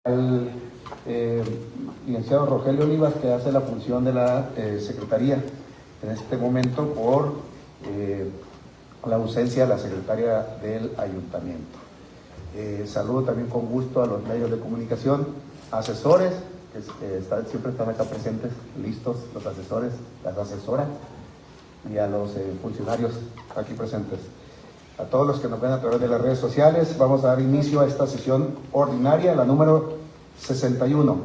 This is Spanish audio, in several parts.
El licenciado Rogelio Olivas, que hace la función de la secretaría en este momento por la ausencia de la secretaria del ayuntamiento. Saludo también con gusto a los medios de comunicación, asesores, que siempre están acá presentes, listos los asesores, las asesoras, y a los funcionarios aquí presentes. A todos los que nos ven a través de las redes sociales, vamos a dar inicio a esta sesión ordinaria, la número 61,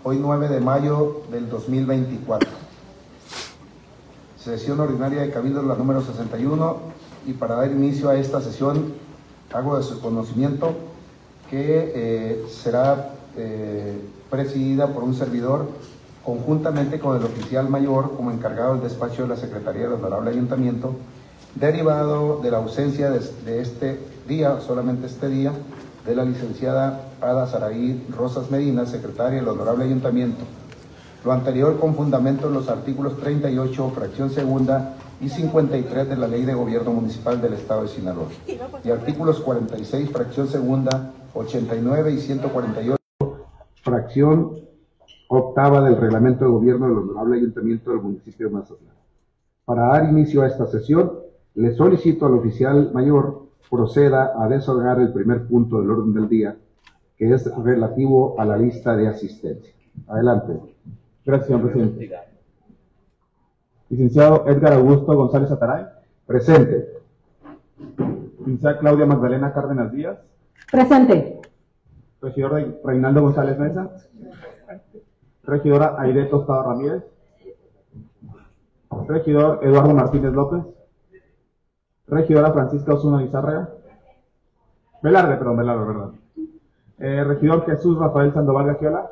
hoy 9 de mayo del 2024. Sesión ordinaria de Cabildo, la número 61, y para dar inicio a esta sesión, hago de su conocimiento que será presidida por un servidor conjuntamente con el oficial mayor como encargado del despacho de la Secretaría del Honorable Ayuntamiento, derivado de la ausencia de este día, solamente este día, de la licenciada Ada Saraí Rosas Medina, secretaria del Honorable Ayuntamiento. Lo anterior con fundamento en los artículos 38, fracción segunda, y 53 de la Ley de Gobierno Municipal del Estado de Sinaloa, y artículos 46, fracción segunda, 89 y 148, fracción octava del Reglamento de Gobierno del Honorable Ayuntamiento del municipio de Mazatlán. Para dar inicio a esta sesión, le solicito al oficial mayor proceda a desogar el primer punto del orden del día, que es relativo a la lista de asistencia. Adelante. Gracias, señor presidente. Licenciado Edgar Augusto González Ataray. Presente. Licenciada Claudia Magdalena Cárdenas Díaz. Presente. Regidor Reinaldo González Mesa. Regidora Aide Tostado Ramírez. Regidor Eduardo Martínez López. Regidora Francisca Osuna Lizárraga. Velarde, ¿verdad? Regidor Jesús Rafael Sandoval Gagiola.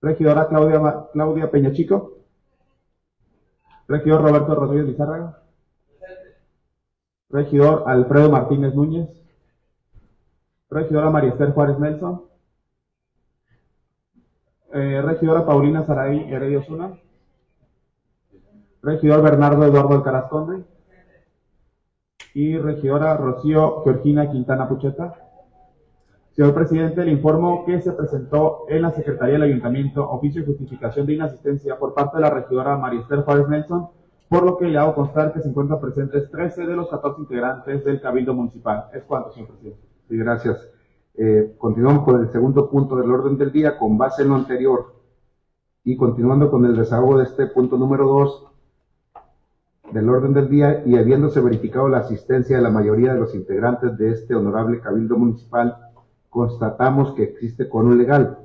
Regidora Claudia Peñachico. Regidor Roberto Rodríguez Lizárraga. Regidor Alfredo Martínez Núñez. Regidora María Esther Juárez Nelson. Regidora Paulina Saraí Heredia Osuna. Regidor Bernardo Eduardo Alcaraz Conde. Y regidora Rocío Georgina Quintana Pucheta. Señor presidente, le informo que se presentó en la Secretaría del Ayuntamiento oficio de justificación de inasistencia por parte de la regidora María Esther Juárez Nelson, por lo que le hago constar que se encuentran presentes 13 de los 14 integrantes del Cabildo Municipal. ¿Es cuánto, señor presidente? Sí, gracias. Continuamos con el segundo punto del orden del día, con base en lo anterior, y continuando con el desahogo de este punto número 2 del orden del día, y habiéndose verificado la asistencia de la mayoría de los integrantes de este honorable Cabildo Municipal, constatamos que existe quórum legal.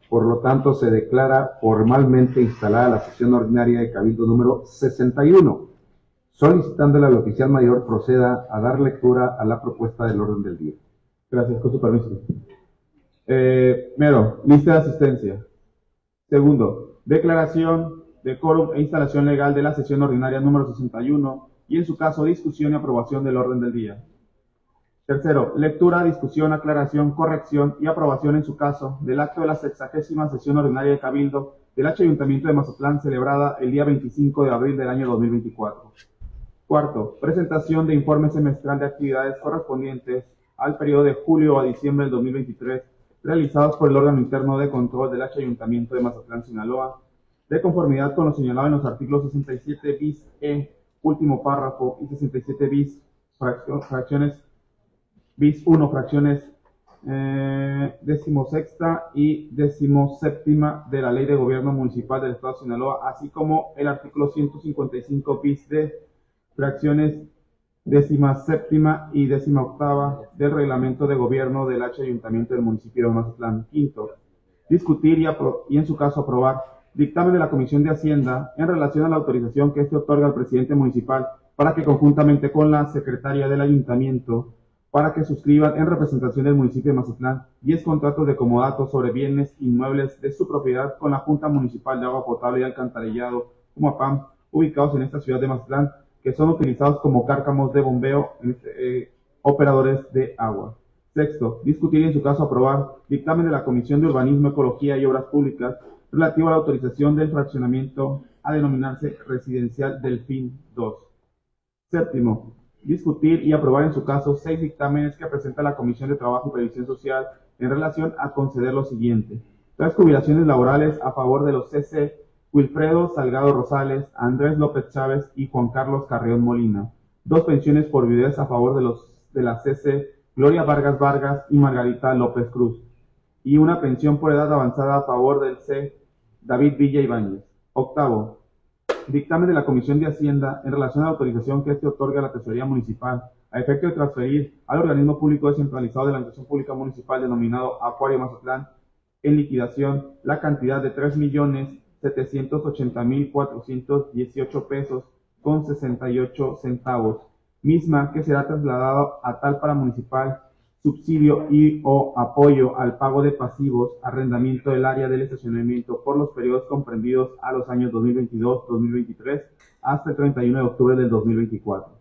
Por lo tanto, se declara formalmente instalada la sesión ordinaria de Cabildo número 61, solicitándole al oficial mayor proceda a dar lectura a la propuesta del orden del día. Gracias, con su permiso. Primero, lista de asistencia. Segundo, declaración de quórum e instalación legal de la sesión ordinaria número 61 y, en su caso, discusión y aprobación del orden del día. Tercero, lectura, discusión, aclaración, corrección y aprobación, en su caso, del acto de la 60ª sesión ordinaria de Cabildo del Ayuntamiento de Mazatlán, celebrada el día 25 de abril del año 2024. Cuarto, presentación de informe semestral de actividades correspondientes al periodo de julio a diciembre del 2023, realizados por el órgano interno de control del Ayuntamiento de Mazatlán, Sinaloa, de conformidad con lo señalado en los artículos 67 bis E, último párrafo, y 67 bis, fracciones bis 1, fracciones 16ª y 17ª de la Ley de Gobierno Municipal del Estado de Sinaloa, así como el artículo 155 bis D, fracciones 17ª y 18ª del Reglamento de Gobierno del Ayuntamiento del municipio de Mazatlán. Quinto, discutir y en su caso aprobar dictamen de la Comisión de Hacienda en relación a la autorización que otorga al presidente municipal para que, conjuntamente con la secretaria del Ayuntamiento, para que suscriban en representación del municipio de Mazatlán 10 contratos de comodato sobre bienes inmuebles de su propiedad con la Junta Municipal de Agua Potable y Alcantarillado, Humapam, ubicados en esta ciudad de Mazatlán, que son utilizados como cárcamos de bombeo, operadores de agua. Sexto, discutir y, en su caso, aprobar dictamen de la Comisión de Urbanismo, Ecología y Obras Públicas relativo a la autorización del fraccionamiento a denominarse Residencial Delfín 2. Séptimo, discutir y aprobar, en su caso, 6 dictámenes que presenta la Comisión de Trabajo y Previsión Social en relación a conceder lo siguiente: 3 jubilaciones laborales a favor de los CC Wilfredo Salgado Rosales, Andrés López Chávez y Juan Carlos Carreón Molina; 2 pensiones por viudez a favor de la CC Gloria Vargas Vargas y Margarita López Cruz, y una pensión por edad avanzada a favor del C. David Villa Ibáñez. Octavo, dictamen de la Comisión de Hacienda en relación a la autorización que otorga a la Tesorería Municipal a efecto de transferir al organismo público descentralizado de la Administración Pública Municipal denominado Acuario Mazatlán en liquidación la cantidad de 3.780.418 pesos con 68 centavos, misma que será trasladado a tal paramunicipal subsidio y o apoyo al pago de pasivos, arrendamiento del área del estacionamiento por los periodos comprendidos a los años 2022-2023 hasta el 31 de octubre del 2024.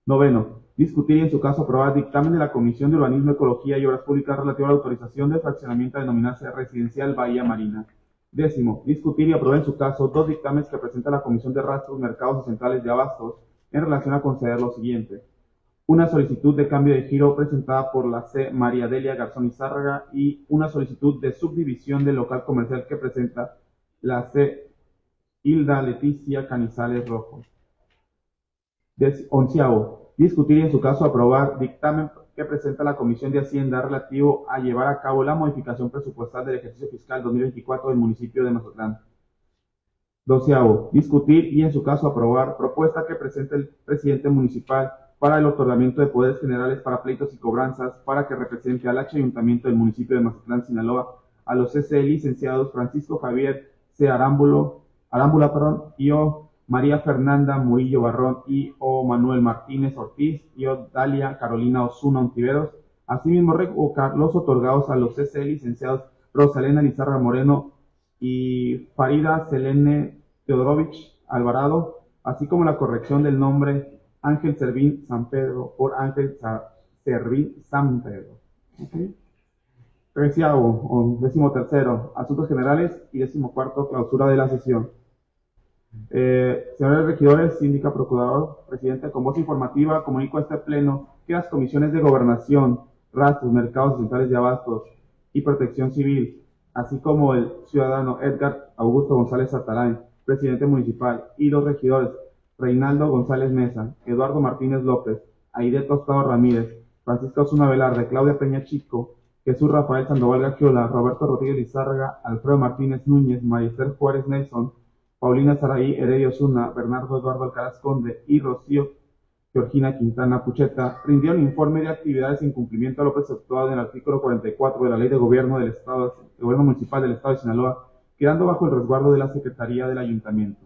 Noveno, discutir y en su caso aprobar dictamen de la Comisión de Urbanismo, Ecología y Obras Públicas relativo a la autorización del fraccionamiento a denominarse Residencial Bahía Marina. Décimo, discutir y aprobar en su caso 2 dictámenes que presenta la Comisión de Rastros, Mercados y Centrales de Abastos en relación a conceder lo siguiente: una solicitud de cambio de giro presentada por la C. María Delia Garzón Izárraga y una solicitud de subdivisión del local comercial que presenta la C. Hilda Leticia Canizales Rojo. Onceavo, discutir y en su caso aprobar dictamen que presenta la Comisión de Hacienda relativo a llevar a cabo la modificación presupuestal del ejercicio fiscal 2024 del municipio de Mazatlán. Doceavo, discutir y en su caso aprobar propuesta que presenta el presidente municipal para el otorgamiento de poderes generales para pleitos y cobranzas para que represente al Ayuntamiento del municipio de Mazatlán, Sinaloa, a los CC licenciados Francisco Javier C. Arámbula, y o María Fernanda Murillo Barrón y o Manuel Martínez Ortiz y o Dalia Carolina Osuna Ontiveros. Asimismo, revocar los otorgados a los CC licenciados Rosalena Lizarra Moreno y Farida Selene Teodorovich Alvarado, así como la corrección del nombre Ángel Servín San Pedro por Ángel Servín San Pedro. ¿Okay? 13º, asuntos generales, y 14º, clausura de la sesión. Señores regidores, síndica, procurador, presidente, con voz informativa comunico a este pleno que las comisiones de Gobernación, Rastros, Mercados y Centrales de Abastos y Protección Civil, así como el ciudadano Edgar Augusto González Atalain, presidente municipal, y los regidores Reinaldo González Mesa, Eduardo Martínez López, Aide Tostado Ramírez, Francisco Osuna Velarde, Claudia Peña Chico, Jesús Rafael Sandoval Gagiola, Roberto Rodríguez Lizárraga, Alfredo Martínez Núñez, Maristel Juárez Nelson, Paulina Saraí Heredia Osuna, Bernardo Eduardo Alcaraz Conde y Rocío Georgina Quintana Pucheta rindieron informe de actividades en cumplimiento a lo preceptuado en el artículo 44 de la Ley de Gobierno del Estado, de Gobierno Municipal del Estado de Sinaloa, quedando bajo el resguardo de la Secretaría del Ayuntamiento.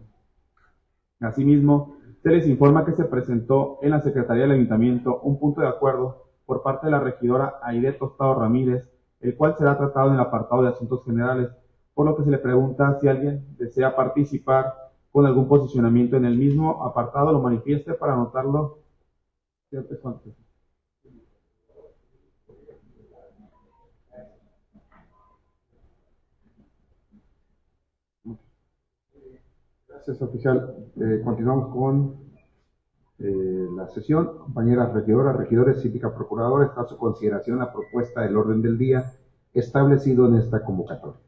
Asimismo, se les informa que se presentó en la Secretaría del Ayuntamiento un punto de acuerdo por parte de la regidora Aide Tostado Ramírez, el cual será tratado en el apartado de Asuntos Generales, por lo que se le pregunta si alguien desea participar con algún posicionamiento en el mismo apartado, lo manifieste para anotarlo. Gracias, oficial. Continuamos con la sesión. Compañeras regidoras, regidores, síndica, procuradora, está a su consideración la propuesta del orden del día establecido en esta convocatoria.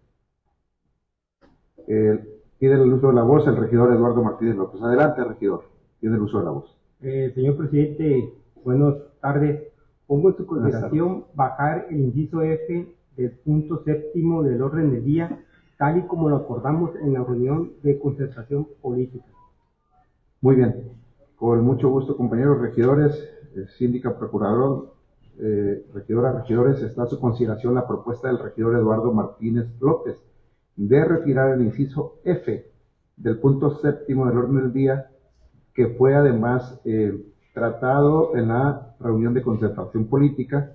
Tiene el uso de la voz el regidor Eduardo Martínez López. Adelante, regidor. Tiene el uso de la voz. Señor presidente, buenas tardes. Pongo en su consideración bajar el inciso F del punto 7º del orden del día, tal y como lo acordamos en la reunión de concertación política. Muy bien. Con mucho gusto, compañeros regidores, síndica, procurador, regidora, regidores, está a su consideración la propuesta del regidor Eduardo Martínez López de retirar el inciso F del punto 7º del orden del día, que fue además tratado en la reunión de concertación política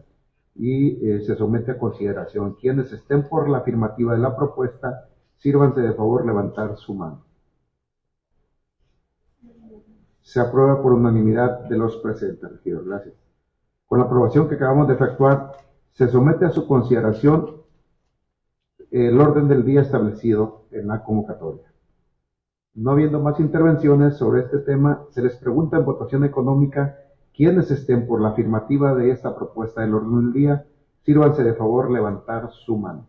y se somete a consideración. Quienes estén por la afirmativa de la propuesta, sírvanse de favor levantar su mano. Se aprueba por unanimidad de los presentes, regidor. Gracias. Con la aprobación que acabamos de efectuar, se somete a su consideración el orden del día establecido en la convocatoria. No habiendo más intervenciones sobre este tema, se les pregunta en votación económica quienes estén por la afirmativa de esta propuesta del orden del día, Sírvanse de favor levantar su mano.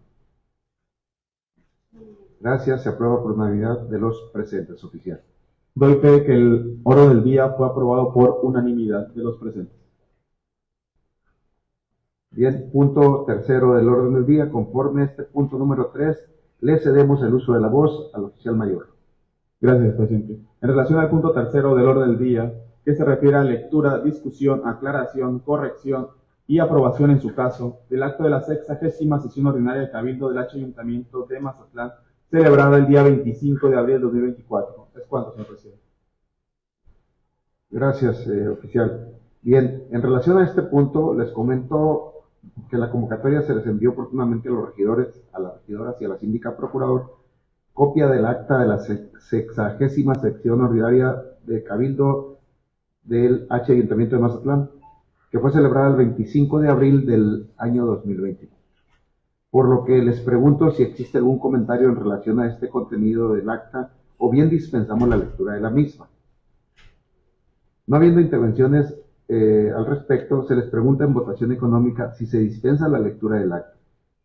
Gracias, se aprueba por unanimidad de los presentes, oficial. Doy fe que el orden del día fue aprobado por unanimidad de los presentes. Bien, punto tercero del orden del día. Conforme a este punto número 3, le cedemos el uso de la voz al oficial mayor. Gracias, presidente. En relación al punto tercero del orden del día, que se refiere a lectura, discusión, aclaración, corrección y aprobación en su caso del acto de la 60ª sesión ordinaria de Cabildo del Ayuntamiento de Mazatlán, celebrada el día 25 de abril de 2024. Es cuanto, señor presidente. Gracias, oficial. Bien, en relación a este punto, les comento que la convocatoria se les envió oportunamente a los regidores, a las regidoras y a la síndica procurador, copia del acta de la 60ª sección ordinaria de Cabildo del Ayuntamiento de Mazatlán, que fue celebrada el 25 de abril del año 2020. Por lo que les pregunto si existe algún comentario en relación a este contenido del acta o bien dispensamos la lectura de la misma. No habiendo intervenciones al respecto, se les pregunta en votación económica si se dispensa la lectura del acta.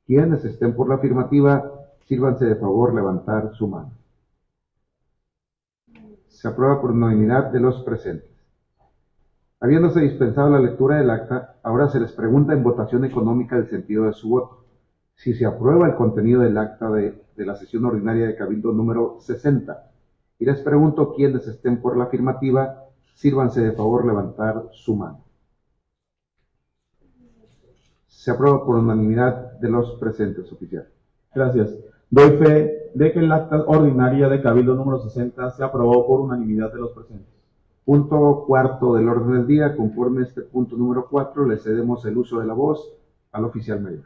Quienes estén por la afirmativa, sírvanse de favor levantar su mano. Se aprueba por unanimidad de los presentes. Habiéndose dispensado la lectura del acta, ahora se les pregunta en votación económica el sentido de su voto. Si se aprueba el contenido del acta de la sesión ordinaria de Cabildo número 60. Y les pregunto quienes estén por la afirmativa, sírvanse de favor levantar su mano. Se aprueba por unanimidad de los presentes, oficial. Gracias. Doy fe de que el acta ordinaria de Cabildo número 60 se aprobó por unanimidad de los presentes. Punto cuarto del orden del día. Conforme a este punto número 4, le cedemos el uso de la voz al oficial mayor.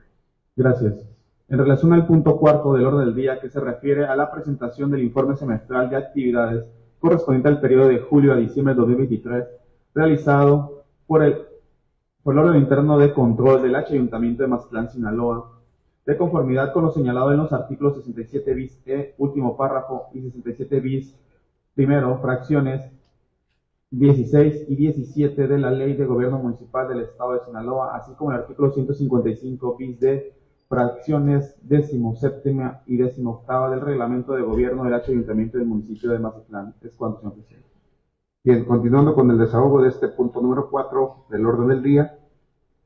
Gracias. En relación al punto cuarto del orden del día, que se refiere a la presentación del informe semestral de actividades correspondiente al periodo de julio a diciembre de 2023, realizado por el órgano interno de control del Ayuntamiento de Mazatlán, Sinaloa, de conformidad con lo señalado en los artículos 67 bis E, último párrafo, y 67 bis primero, fracciones 16 y 17 de la Ley de Gobierno Municipal del Estado de Sinaloa, así como el artículo 155 bis D, fracciones 17ª y 18ª del Reglamento de Gobierno del Ayuntamiento del Municipio de Mazatlán. Es cuanto, señor presidente. Bien, continuando con el desahogo de este punto número 4 del orden del día,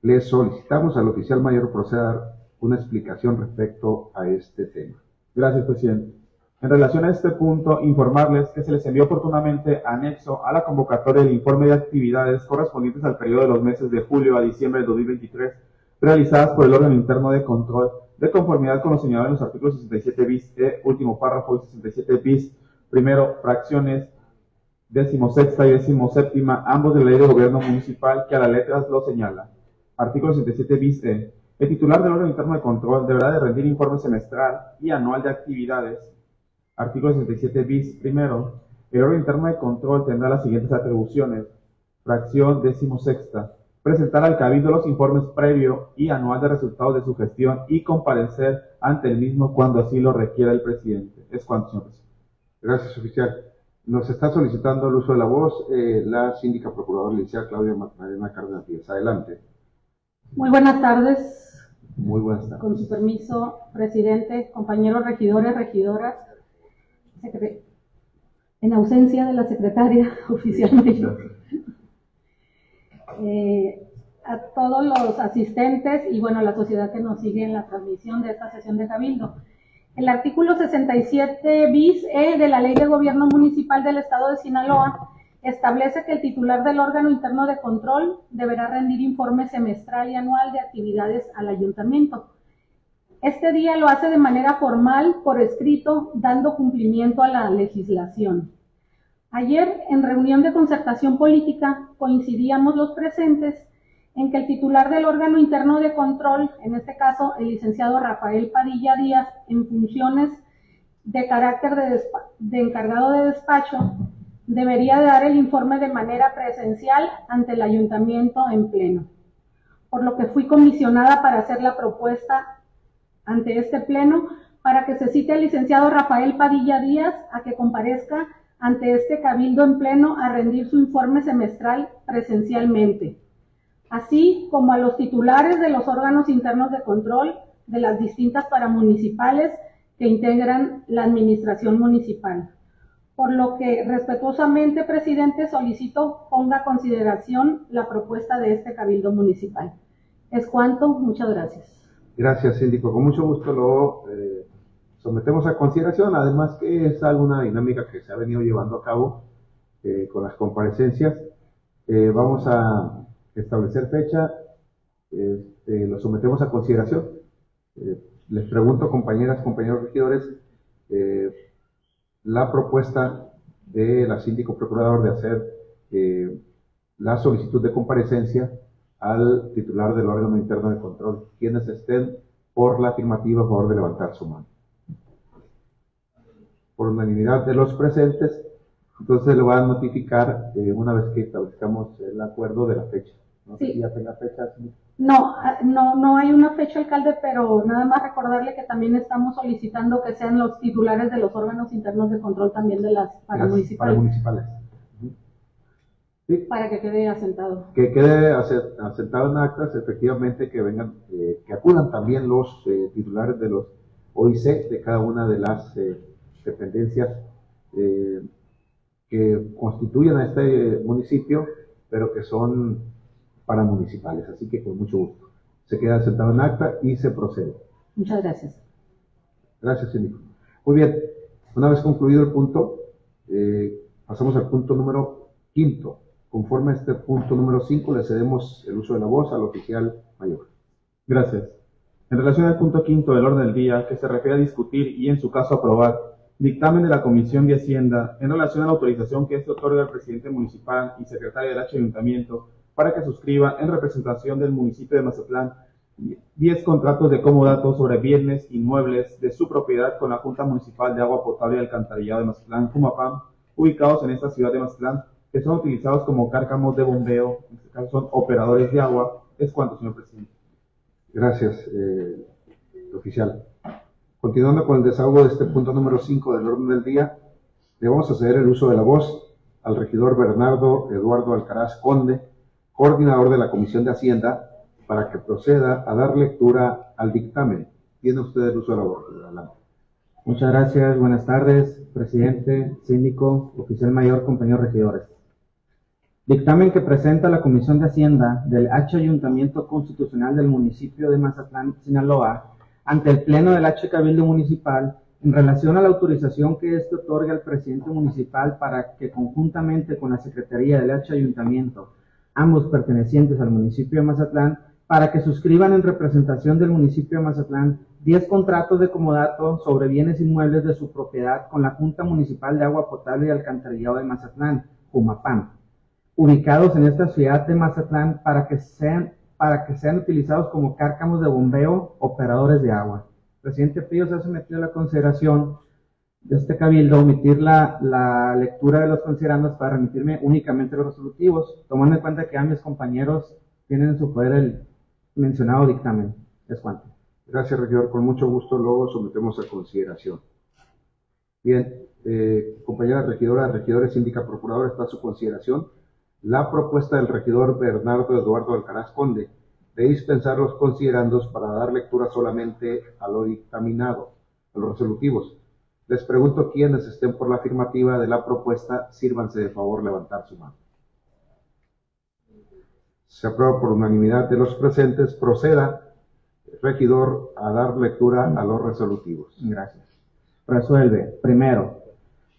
le solicitamos al oficial mayor proceda una explicación respecto a este tema. Gracias, presidente. En relación a este punto, informarles que se les envió oportunamente anexo a la convocatoria del informe de actividades correspondientes al periodo de los meses de julio a diciembre de 2023, realizadas por el órgano interno de control, de conformidad con lo señalado en los artículos 67 bis E, último párrafo, y 67 bis primero, fracciones 16ª y 17ª, ambos de la Ley de Gobierno Municipal, que a las letras lo señala. Artículo 67 bis E. El titular del órgano interno de control deberá de rendir informe semestral y anual de actividades. Artículo 67 bis primero. El órgano interno de control tendrá las siguientes atribuciones. Fracción 16ª. Presentar al Cabildo los informes previo y anual de resultados de su gestión y comparecer ante el mismo cuando así lo requiera el presidente. Es cuanto, señor presidente. Gracias, oficial. Nos está solicitando el uso de la voz la síndica procuradora licenciada Claudia Magdalena Cárdenas Díaz. Adelante. Muy buenas tardes. Muy buenas tardes. Con su permiso, presidente, compañeros regidores, regidoras, en ausencia de la secretaria oficial mayor. A todos los asistentes y bueno, la sociedad que nos sigue en la transmisión de esta sesión de Cabildo. El artículo 67 bis E de la Ley de Gobierno Municipal del Estado de Sinaloa establece que el titular del órgano interno de control deberá rendir informe semestral y anual de actividades al ayuntamiento. Este día lo hace de manera formal, por escrito, dando cumplimiento a la legislación. Ayer, en reunión de concertación política, coincidíamos los presentes en que el titular del órgano interno de control, en este caso el licenciado Rafael Padilla Díaz, en funciones de carácter de encargado de despacho, debería dar el informe de manera presencial ante el ayuntamiento en pleno, por lo que fui comisionada para hacer la propuesta ante este pleno para que se cite al licenciado Rafael Padilla Díaz a que comparezca ante este cabildo en pleno a rendir su informe semestral presencialmente. así como a los titulares de los órganos internos de control de las distintas paramunicipales que integran la administración municipal. Por lo que respetuosamente, presidente, solicito ponga a consideración la propuesta de este Cabildo Municipal. Es cuanto, muchas gracias. Gracias, síndico. Con mucho gusto lo sometemos a consideración, además que es alguna dinámica que se ha venido llevando a cabo con las comparecencias. Vamos a establecer fecha, lo sometemos a consideración. Les pregunto, compañeras, compañeros regidores, la propuesta de la síndico procurador de hacer la solicitud de comparecencia al titular del órgano interno de control. Quienes estén por la afirmativa, a favor de levantar su mano. Por unanimidad de los presentes, entonces le van a notificar una vez que establezcamos el acuerdo de la fecha. No sé si ya tenga fecha. ¿Sí? No hay una fecha, alcalde, pero nada más recordarle que también estamos solicitando que sean los titulares de los órganos internos de control también de las paramunicipales. Sí. Para que quede asentado. Que quede asentado en actas, efectivamente, que vengan, que acudan también los titulares de los OIC de cada una de las dependencias que constituyen a este municipio, pero que son paramunicipales. Así que con mucho gusto. Se queda asentado en acta y se procede. Muchas gracias. Gracias, síndico. Muy bien. Una vez concluido el punto, pasamos al punto número 5. Conforme a este punto número 5, le cedemos el uso de la voz al oficial mayor. Gracias. En relación al punto 5 del orden del día, que se refiere a discutir y en su caso aprobar dictamen de la Comisión de Hacienda en relación a la autorización que este otorga al presidente municipal y secretario del Ayuntamiento para que suscriba en representación del municipio de Mazatlán 10 contratos de comodato sobre bienes inmuebles de su propiedad con la Junta Municipal de Agua Potable y Alcantarillado de Mazatlán, Jumapam, ubicados en esta ciudad de Mazatlán, que son utilizados como cárcamos de bombeo, en este caso son operadores de agua. Es cuanto, señor presidente. Gracias, oficial. Continuando con el desahogo de este punto número 5 del orden del día, le vamos a ceder el uso de la voz al regidor Bernardo Eduardo Alcaraz Conde, coordinador de la Comisión de Hacienda, para que proceda a dar lectura al dictamen. Tiene usted el uso de la voz. Adelante. Muchas gracias. Buenas tardes, presidente, síndico, oficial mayor, compañeros regidores. Dictamen que presenta la Comisión de Hacienda del H Ayuntamiento Constitucional del municipio de Mazatlán, Sinaloa, ante el Pleno del H Cabildo Municipal en relación a la autorización que éste otorga al presidente municipal para que conjuntamente con la Secretaría del H Ayuntamiento, ambos pertenecientes al municipio de Mazatlán, para que suscriban en representación del municipio de Mazatlán 10 contratos de comodato sobre bienes inmuebles de su propiedad con la Junta Municipal de Agua Potable y Alcantarillado de Mazatlán, Jumapam, ubicados en esta ciudad de Mazatlán para que sean utilizados como cárcamos de bombeo, operadores de agua. Presidente Pío, se ha sometido a la consideración de este cabildo omitir la lectura de los considerandos para remitirme únicamente los resolutivos, tomando en cuenta que a mis compañeros tienen en su poder el mencionado dictamen. Es cuanto. Gracias, regidor. Con mucho gusto luego sometemos a consideración. Bien, compañera regidora, regidores, síndica procuradora, está a su consideración la propuesta del regidor Bernardo Eduardo Alcaraz Conde de dispensar los considerandos para dar lectura solamente a lo dictaminado, a los resolutivos. Les pregunto quiénes estén por la afirmativa de la propuesta, sírvanse de favor levantar su mano. Se aprueba por unanimidad de los presentes. Proceda, regidor, a dar lectura a los resolutivos. Gracias. Resuelve, primero,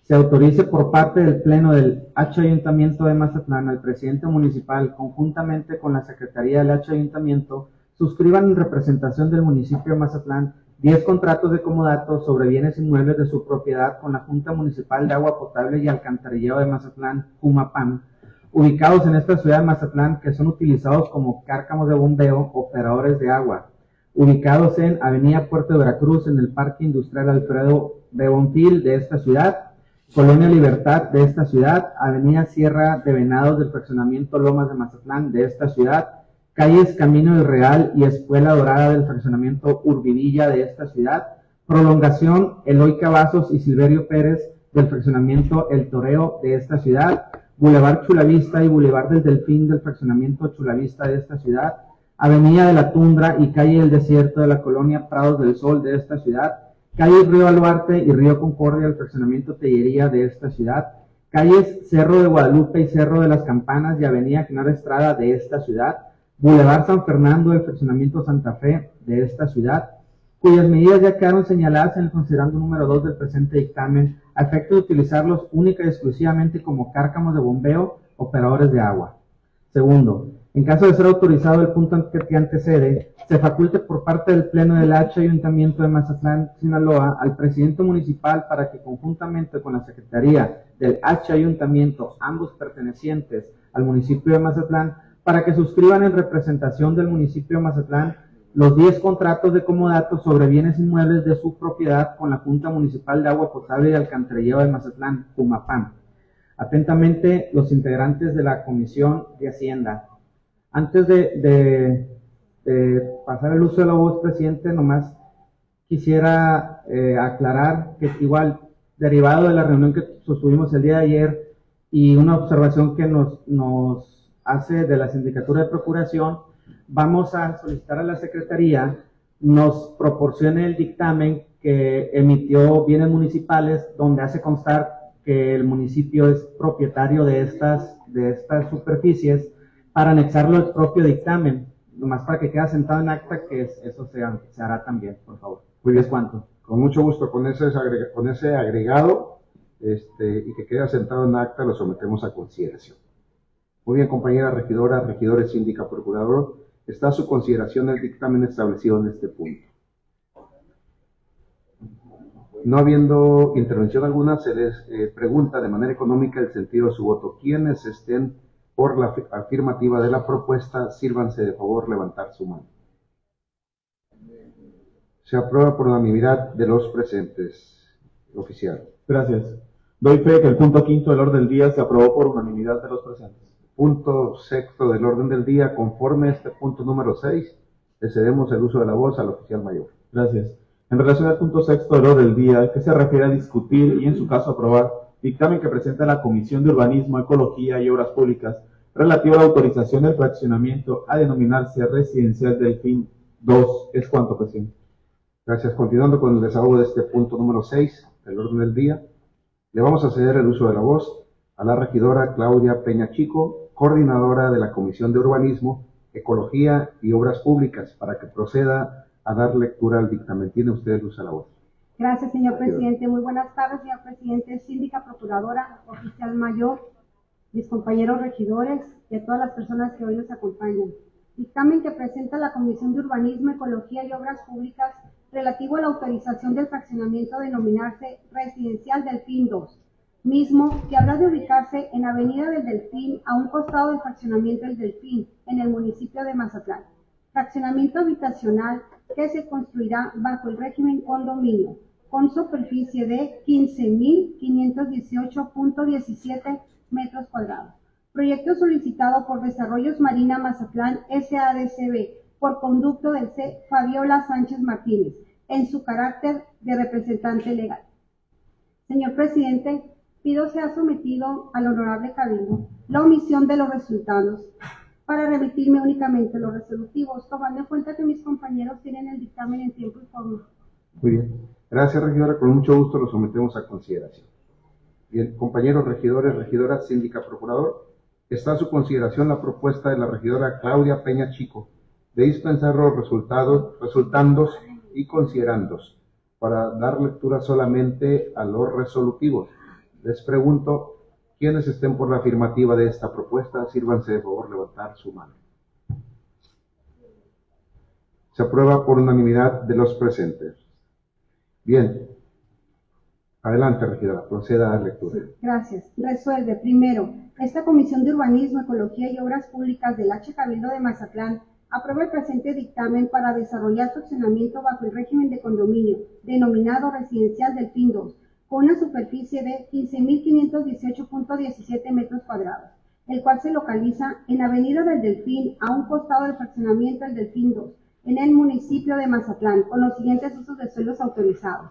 se autorice por parte del Pleno del H Ayuntamiento de Mazatlán al presidente municipal, conjuntamente con la Secretaría del H Ayuntamiento, suscriban en representación del municipio de Mazatlán 10 contratos de comodato sobre bienes inmuebles de su propiedad con la Junta Municipal de Agua Potable y Alcantarillado de Mazatlán, Jumapam, ubicados en esta ciudad de Mazatlán, que son utilizados como cárcamos de bombeo, operadores de agua, ubicados en Avenida Puerto de Veracruz, en el Parque Industrial Alfredo B. Bonfil de esta ciudad, Colonia Libertad de esta ciudad, Avenida Sierra de Venados del fraccionamiento Lomas de Mazatlán de esta ciudad, calles Camino del Real y Escuela Dorada del fraccionamiento Urbivilla de esta ciudad, prolongación Eloy Cavazos y Silverio Pérez del fraccionamiento El Toreo de esta ciudad, Boulevard Chulavista y Boulevard del Delfín del fraccionamiento Chulavista de esta ciudad, Avenida de la Tundra y Calle del Desierto de la colonia Prados del Sol de esta ciudad, calles Río Baluarte y Río Concordia del fraccionamiento Tellería de esta ciudad, calles Cerro de Guadalupe y Cerro de las Campanas y Avenida Genaro Estrada de esta ciudad, Boulevard San Fernando del fraccionamiento Santa Fe de esta ciudad, cuyas medidas ya quedaron señaladas en el considerando número 2 del presente dictamen, a efecto de utilizarlos única y exclusivamente como cárcamos de bombeo, operadores de agua. Segundo, en caso de ser autorizado el punto que antecede, se faculte por parte del Pleno del H Ayuntamiento de Mazatlán, Sinaloa, al presidente municipal para que conjuntamente con la Secretaría del H Ayuntamiento, ambos pertenecientes al municipio de Mazatlán, para que suscriban en representación del municipio de Mazatlán los 10 contratos de comodato sobre bienes inmuebles de su propiedad con la Junta Municipal de Agua Potable y Alcantarillado de Mazatlán, Jumapam. Atentamente, los integrantes de la Comisión de Hacienda. Antes de pasar el uso de la voz, presidente, nomás quisiera aclarar que igual, derivado de la reunión que sostuvimos el día de ayer y una observación que nos hace de la Sindicatura de Procuración, vamos a solicitar a la Secretaría nos proporcione el dictamen que emitió Bienes Municipales, donde hace constar que el municipio es propietario de estas superficies, para anexarlo al propio dictamen, nomás para que quede sentado en acta que eso se hará también, por favor. Muy bien. ¿Cuánto? Con mucho gusto, con ese agregado, y que quede sentado en acta, lo sometemos a consideración. Muy bien, compañera regidora, regidores, síndica, procurador, está a su consideración el dictamen establecido en este punto. No habiendo intervención alguna, se les pregunta de manera económica el sentido de su voto. Quienes estén por la afirmativa de la propuesta, sírvanse de favor levantar su mano. Se aprueba por unanimidad de los presentes. Oficial. Gracias. Doy fe que el punto quinto del orden del día se aprobó por unanimidad de los presentes. Punto sexto del orden del día, conforme a este punto número 6, le cedemos el uso de la voz al oficial mayor. Gracias. En relación al punto sexto del orden del día, que se refiere a discutir y en su caso aprobar dictamen que presenta la Comisión de Urbanismo, Ecología y Obras Públicas relativo a la autorización del fraccionamiento a denominarse Residencial Delfín 2. ¿Es cuánto, presidente? Gracias. Continuando con el desahogo de este punto número 6 del orden del día, le vamos a ceder el uso de la voz a la regidora Claudia Peña Chico, coordinadora de la Comisión de Urbanismo, Ecología y Obras Públicas, para que proceda a dar lectura al dictamen. Tiene usted el uso de la voz. Gracias, señor presidente. Muy buenas tardes, señor presidente, síndica, procuradora, oficial mayor, mis compañeros regidores y a todas las personas que hoy nos acompañan. Dictamen que presenta la Comisión de Urbanismo, Ecología y Obras Públicas relativo a la autorización del fraccionamiento a denominarse Residencial Delfín 2, mismo que habrá de ubicarse en Avenida del Delfín, a un costado del fraccionamiento del Delfín, en el municipio de Mazatlán. Fraccionamiento habitacional que se construirá bajo el régimen condominio, con superficie de 15.518.17 metros cuadrados. Proyecto solicitado por Desarrollos Marina Mazatlán SADCB, por conducto del C. Fabiola Sánchez Martínez, en su carácter de representante legal. Señor presidente, pido sea sometido al honorable cabildo la omisión de los resultados para remitirme únicamente los resolutivos, tomando en cuenta que mis compañeros tienen el dictamen en tiempo y forma. Muy bien. Gracias, regidora. Con mucho gusto lo sometemos a consideración. Bien, compañeros regidores, regidoras, síndica, procurador, está a su consideración la propuesta de la regidora Claudia Peña Chico de dispensar los resultandos y considerandos para dar lectura solamente a los resolutivos. Les pregunto, quienes estén por la afirmativa de esta propuesta, sírvanse de favor levantar su mano. Se aprueba por unanimidad de los presentes. Bien. Adelante, regidora, proceda a dar lectura. Sí, gracias. Resuelve, primero, esta Comisión de Urbanismo, Ecología y Obras Públicas del H. Cabildo de Mazatlán aprueba el presente dictamen para desarrollar fraccionamiento bajo el régimen de condominio, denominado Residencial Delfín 2, con una superficie de 15.518.17 metros cuadrados, el cual se localiza en Avenida del Delfín, a un costado del fraccionamiento del Delfín 2, en el municipio de Mazatlán, con los siguientes usos de suelos autorizados.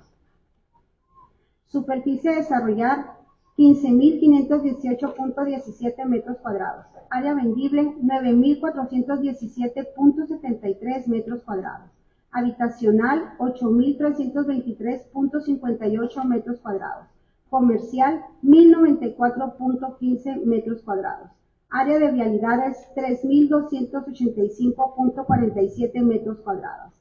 Superficie a desarrollar 15.518.17 metros cuadrados. Área vendible, 9.417.73 metros cuadrados. Habitacional, 8.323.58 metros cuadrados. Comercial, 1.094.15 metros cuadrados. Área de vialidades, 3.285.47 metros cuadrados.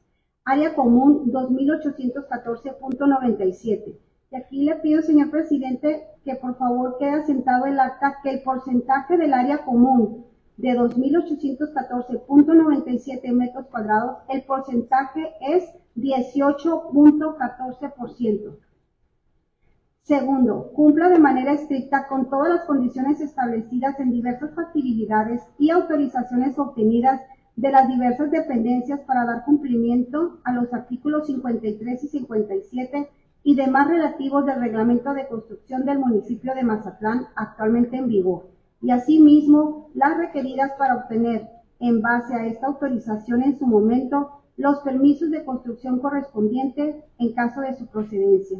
Área común, 2.814.97. Y aquí le pido, señor presidente, que por favor quede asentado el acta que el porcentaje del área común de 2.814.97 metros cuadrados, el porcentaje es 18.14%. Segundo, cumpla de manera estricta con todas las condiciones establecidas en diversas factibilidades y autorizaciones obtenidas de las diversas dependencias para dar cumplimiento a los artículos 53 y 57 y demás relativos del Reglamento de Construcción del municipio de Mazatlán actualmente en vigor, y asimismo las requeridas para obtener, en base a esta autorización en su momento, los permisos de construcción correspondientes en caso de su procedencia.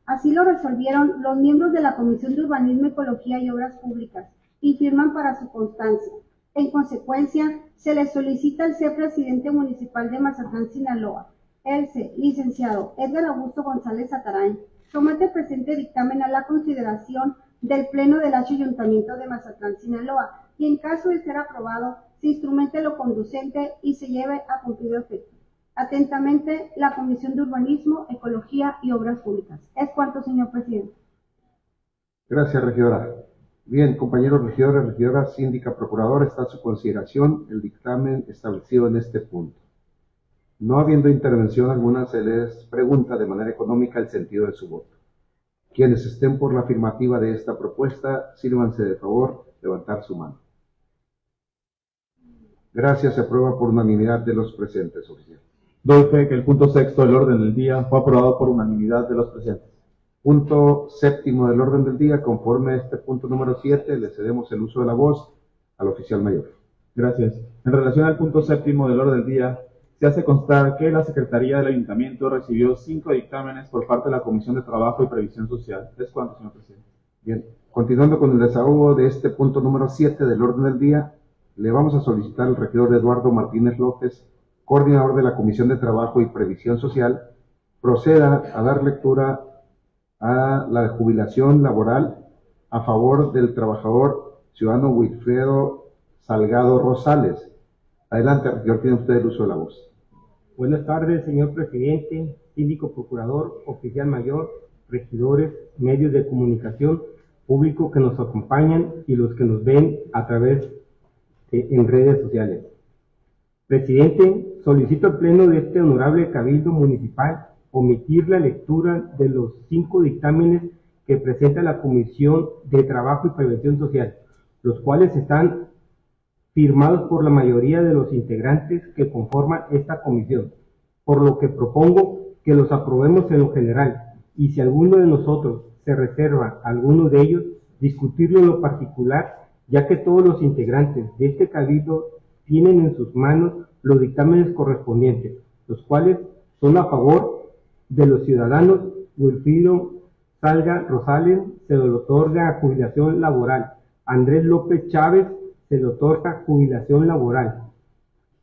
Así lo resolvieron los miembros de la Comisión de Urbanismo, Ecología y Obras Públicas y firman para su constancia. En consecuencia, se le solicita al ser presidente municipal de Mazatlán, Sinaloa, el licenciado Edgar Augusto González Atarain, somete el presente dictamen a la consideración del Pleno del Ayuntamiento de Mazatlán, Sinaloa, y en caso de ser aprobado, se instrumente lo conducente y se lleve a cumplido efecto. Atentamente, la Comisión de Urbanismo, Ecología y Obras Públicas. Es cuanto, señor presidente. Gracias, regidora. Bien, compañeros regidores, regidoras, síndica, procuradora, está a su consideración el dictamen establecido en este punto. No habiendo intervención alguna, se les pregunta de manera económica el sentido de su voto. Quienes estén por la afirmativa de esta propuesta, sírvanse de favor levantar su mano. Gracias, se aprueba por unanimidad de los presentes, oficial. Doy fe que el punto sexto del orden del día fue aprobado por unanimidad de los presentes. Punto séptimo del orden del día, conforme a este punto número 7, le cedemos el uso de la voz al oficial mayor. Gracias. En relación al punto séptimo del orden del día, se hace constar que la Secretaría del Ayuntamiento recibió 5 dictámenes por parte de la Comisión de Trabajo y Previsión Social. ¿Es cuánto, señor presidente? Bien, continuando con el desahogo de este punto número 7 del orden del día, le vamos a solicitar al regidor Eduardo Martínez López, coordinador de la Comisión de Trabajo y Previsión Social, proceda a dar lectura a la jubilación laboral a favor del trabajador ciudadano Wilfredo Salgado Rosales. Adelante, regidor, tiene usted el uso de la voz. Buenas tardes, señor presidente, síndico procurador, oficial mayor, regidores, medios de comunicación, público que nos acompañan y los que nos ven a través en redes sociales. Presidente, solicito al Pleno de este honorable Cabildo Municipal omitir la lectura de los 5 dictámenes que presenta la Comisión de Trabajo y Prevención Social, los cuales están firmados por la mayoría de los integrantes que conforman esta comisión, por lo que propongo que los aprobemos en lo general, y si alguno de nosotros se reserva alguno de ellos, discutirlo en lo particular, ya que todos los integrantes de este cabildo tienen en sus manos los dictámenes correspondientes, los cuales son a favor de los ciudadanos. Wilfrido Salga Rosales se le otorga jubilación laboral. Andrés López Chávez se le otorga jubilación laboral.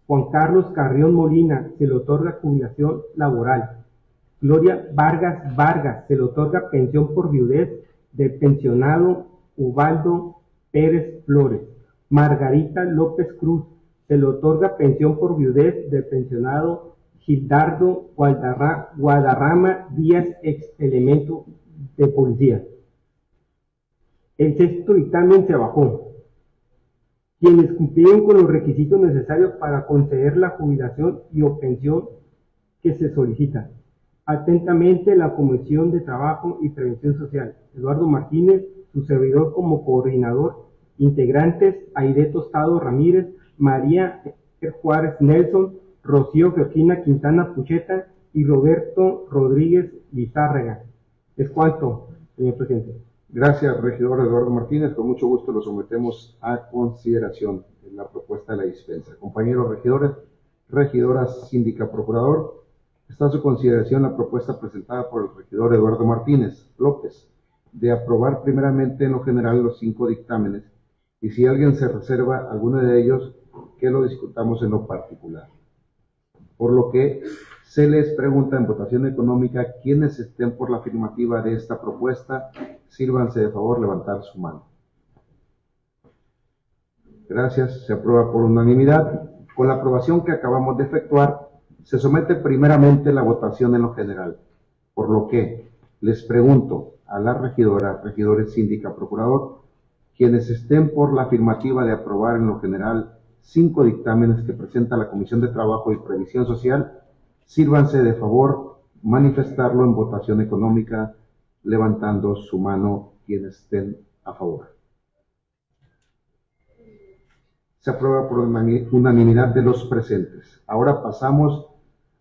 Juan Carlos Carrión Molina se le otorga jubilación laboral. Gloria Vargas se le otorga pensión por viudez del pensionado Ubaldo Pérez Flores. Margarita López Cruz se le otorga pensión por viudez del pensionado Gildardo Guadarrama Díaz, ex elemento de policía. El sexto dictamen se bajó. Quienes cumplieron con los requisitos necesarios para conceder la jubilación y o pensión que se solicita. Atentamente, la Comisión de Trabajo y Prevención Social. Eduardo Martínez, su servidor como coordinador. Integrantes: Aide Tostado Ramírez, María Juárez Nelson, Rocío Georgina Quintana Pucheta y Roberto Rodríguez Lizárraga. Es cuanto, señor presidente. Gracias, regidor Eduardo Martínez. Con mucho gusto lo sometemos a consideración en la propuesta de la dispensa. Compañeros regidores, regidoras, síndica, procurador, está a su consideración la propuesta presentada por el regidor Eduardo Martínez López, de aprobar primeramente en lo general los 5 dictámenes y si alguien se reserva alguno de ellos, que lo discutamos en lo particular. Por lo que se les pregunta en votación económica quienes estén por la afirmativa de esta propuesta, sírvanse de favor levantar su mano. Gracias, se aprueba por unanimidad. Con la aprobación que acabamos de efectuar, se somete primeramente la votación en lo general, por lo que les pregunto a la regidora, regidores, síndica, procurador, quienes estén por la afirmativa de aprobar en lo general 5 dictámenes que presenta la Comisión de Trabajo y Previsión Social, sírvanse de favor manifestarlo en votación económica, levantando su mano quienes estén a favor. Se aprueba por unanimidad de los presentes. Ahora pasamos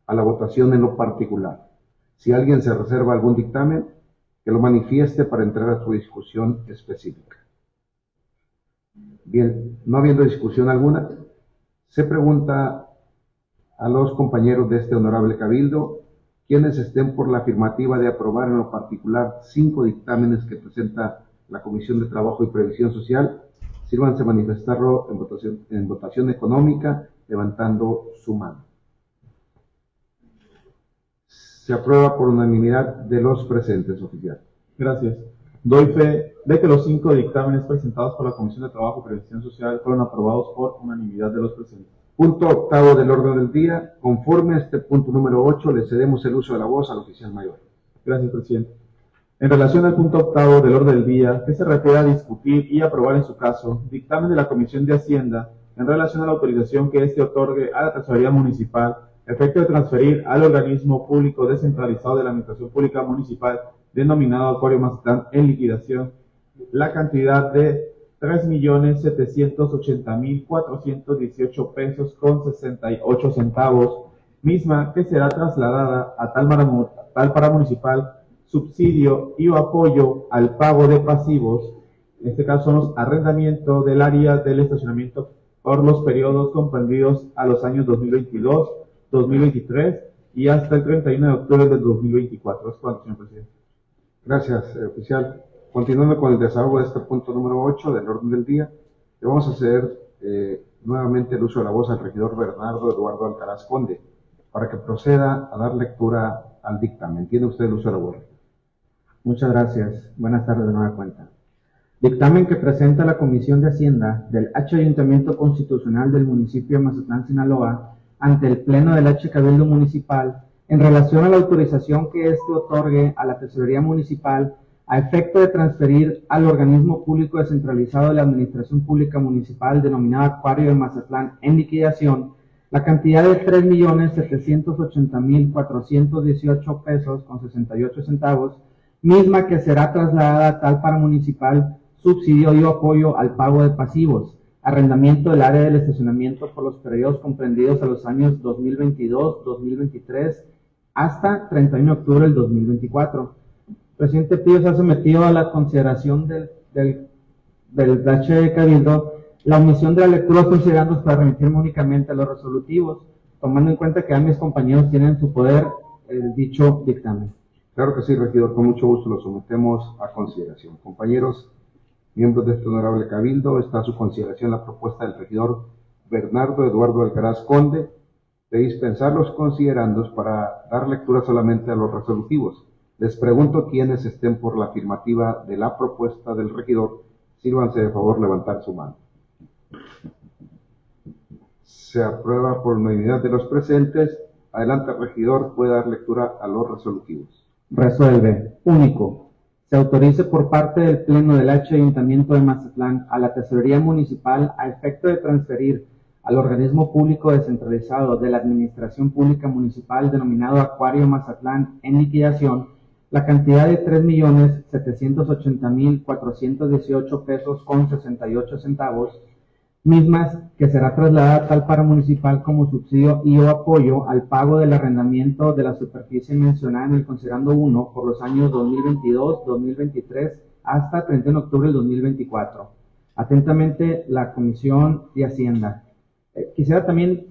a la votación en lo particular. Si alguien se reserva algún dictamen, que lo manifieste para entrar a su discusión específica. Bien, no habiendo discusión alguna, se pregunta a los compañeros de este honorable cabildo, quienes estén por la afirmativa de aprobar en lo particular 5 dictámenes que presenta la Comisión de Trabajo y Previsión Social, sírvanse manifestarlo en votación económica, levantando su mano. Se aprueba por unanimidad de los presentes, oficial. Gracias. Doy fe de que los 5 dictámenes presentados por la Comisión de Trabajo y Previsión Social fueron aprobados por unanimidad de los presentes. Punto octavo del orden del día. Conforme a este punto número 8, le cedemos el uso de la voz al oficial mayor. Gracias, presidente. En relación al punto octavo del orden del día, que se refiere a discutir y aprobar en su caso dictamen de la Comisión de Hacienda en relación a la autorización que éste otorgue a la Tesorería Municipal efecto de transferir al organismo público descentralizado de la Administración Pública Municipal denominado Acuario Mazatlán en liquidación la cantidad de 3.780.418 pesos con 68 centavos, misma que será trasladada a tal paramunicipal subsidio y o apoyo al pago de pasivos, en este caso son los arrendamientos del área del estacionamiento por los periodos comprendidos a los años 2022, 2023 y hasta el 31 de octubre del 2024. Es cuanto, señor presidente. Gracias, oficial. Continuando con el desahogo de este punto número 8 del orden del día, le vamos a hacer nuevamente el uso de la voz al regidor Bernardo Eduardo Alcaraz Conde para que proceda a dar lectura al dictamen. Tiene usted el uso de la voz. Muchas gracias. Buenas tardes de nueva cuenta. Dictamen que presenta la Comisión de Hacienda del H Ayuntamiento Constitucional del municipio de Mazatlán, Sinaloa, ante el Pleno del H Cabildo Municipal en relación a la autorización que éste otorgue a la Tesorería Municipal a efecto de transferir al organismo público descentralizado de la Administración Pública Municipal denominado Acuario de Mazatlán en liquidación la cantidad de 3.780.418 pesos con 68 centavos, misma que será trasladada a tal paramunicipal subsidio y apoyo al pago de pasivos, arrendamiento del área del estacionamiento por los periodos comprendidos a los años 2022, 2023 hasta 31 de octubre del 2024. Presidente Pío, se ha sometido a la consideración del H de Cabildo la omisión de la lectura de los considerandos para remitirme únicamente a los resolutivos, tomando en cuenta que ya mis compañeros tienen en su poder el dicho dictamen. Claro que sí, regidor, con mucho gusto lo sometemos a consideración. Compañeros, miembros de este honorable cabildo, está a su consideración la propuesta del regidor Bernardo Eduardo Alcaraz Conde de dispensar los considerandos para dar lectura solamente a los resolutivos. Les pregunto quiénes estén por la afirmativa de la propuesta del regidor, sírvanse de favor levantar su mano. Se aprueba por unanimidad de los presentes. Adelante, regidor, puede dar lectura a los resolutivos. Resuelve. Único. Se autorice por parte del Pleno del H Ayuntamiento de Mazatlán a la Tesorería Municipal a efecto de transferir al organismo público descentralizado de la Administración Pública Municipal denominado Acuario Mazatlán en liquidación la cantidad de 3.780.418 pesos con 68 centavos, mismas que será trasladada a tal paramunicipal como subsidio y o apoyo al pago del arrendamiento de la superficie mencionada en el considerando 1 por los años 2022, 2023 hasta 31 de octubre del 2024. Atentamente, la Comisión de Hacienda. Quisiera también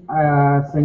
señalar